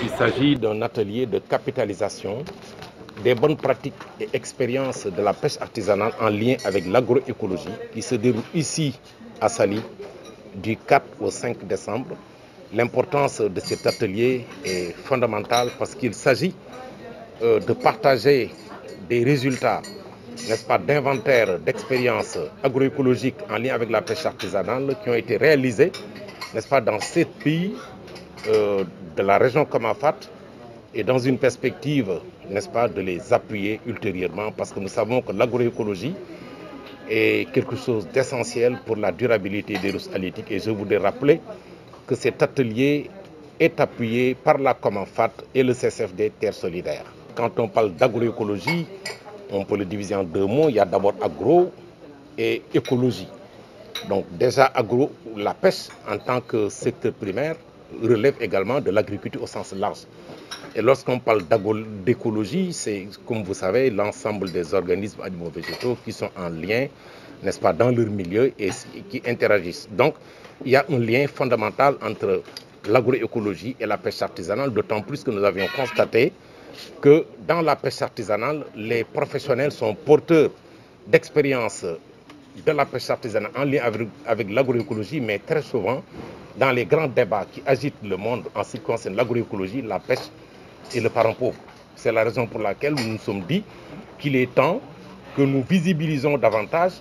Il s'agit d'un atelier de capitalisation des bonnes pratiques et expériences de la pêche artisanale en lien avec l'agroécologie qui se déroule ici à Saly du 4 au 5 décembre. L'importance de cet atelier est fondamentale parce qu'il s'agit de partager des résultats, n'est-ce pas, d'inventaire, d'expériences agroécologiques en lien avec la pêche artisanale qui ont été réalisés, n'est-ce pas, dans 7 pays de la région Kamafat et dans une perspective, n'est-ce pas, de les appuyer ultérieurement parce que nous savons que l'agroécologie est quelque chose d'essentiel pour la durabilité des ressources halieutiques et je voudrais rappeler que cet atelier est appuyé par la Kamafat et le CCFD Terre Solidaire. Quand on parle d'agroécologie, on peut le diviser en deux mots. Il y a d'abord agro et écologie. Donc déjà agro, la pêche en tant que secteur primaire relève également de l'agriculture au sens large. Et lorsqu'on parle d'écologie, c'est, comme vous savez, l'ensemble des organismes animaux végétaux qui sont en lien, n'est-ce pas, dans leur milieu et qui interagissent. Donc, il y a un lien fondamental entre l'agroécologie et la pêche artisanale, d'autant plus que nous avions constaté que dans la pêche artisanale, les professionnels sont porteurs d'expérience de la pêche artisanale en lien avec l'agroécologie, mais très souvent, dans les grands débats qui agitent le monde en ce qui concerne l'agroécologie, la pêche est le parent pauvre. C'est la raison pour laquelle nous nous sommes dit qu'il est temps que nous visibilisons davantage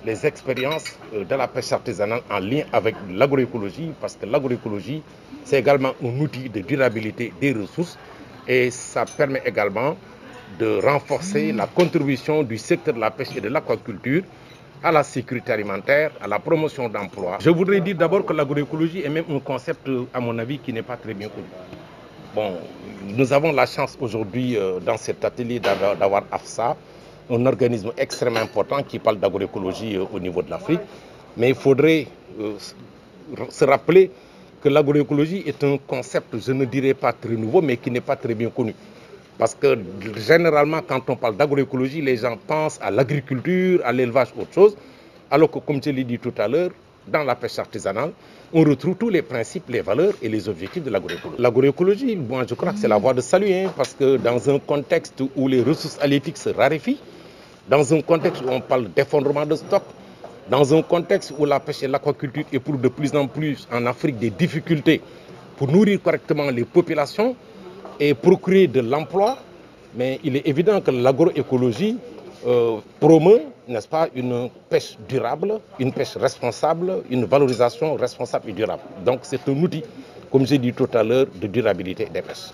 les expériences de la pêche artisanale en lien avec l'agroécologie, parce que l'agroécologie, c'est également un outil de durabilité des ressources et ça permet également de renforcer la contribution du secteur de la pêche et de l'aquaculture à la sécurité alimentaire, à la promotion d'emplois. Je voudrais dire d'abord que l'agroécologie est même un concept, à mon avis, qui n'est pas très bien connu. Bon, nous avons la chance aujourd'hui dans cet atelier d'avoir AFSA, un organisme extrêmement important qui parle d'agroécologie au niveau de l'Afrique. Mais il faudrait se rappeler que l'agroécologie est un concept, je ne dirais pas très nouveau, mais qui n'est pas très bien connu. Parce que généralement, quand on parle d'agroécologie, les gens pensent à l'agriculture, à l'élevage, autre chose. Alors que, comme je l'ai dit tout à l'heure, dans la pêche artisanale, on retrouve tous les principes, les valeurs et les objectifs de l'agroécologie. L'agroécologie, moi je crois que c'est la voie de salut, parce que dans un contexte où les ressources halieutiques se raréfient, dans un contexte où on parle d'effondrement de stock, dans un contexte où la pêche et l'aquaculture éprouvent de plus en plus en Afrique des difficultés pour nourrir correctement les populations et procurer de l'emploi, mais il est évident que l'agroécologie promeut, n'est-ce pas, une pêche durable, une pêche responsable, une valorisation responsable et durable. Donc c'est un outil, comme j'ai dit tout à l'heure, de durabilité des pêches.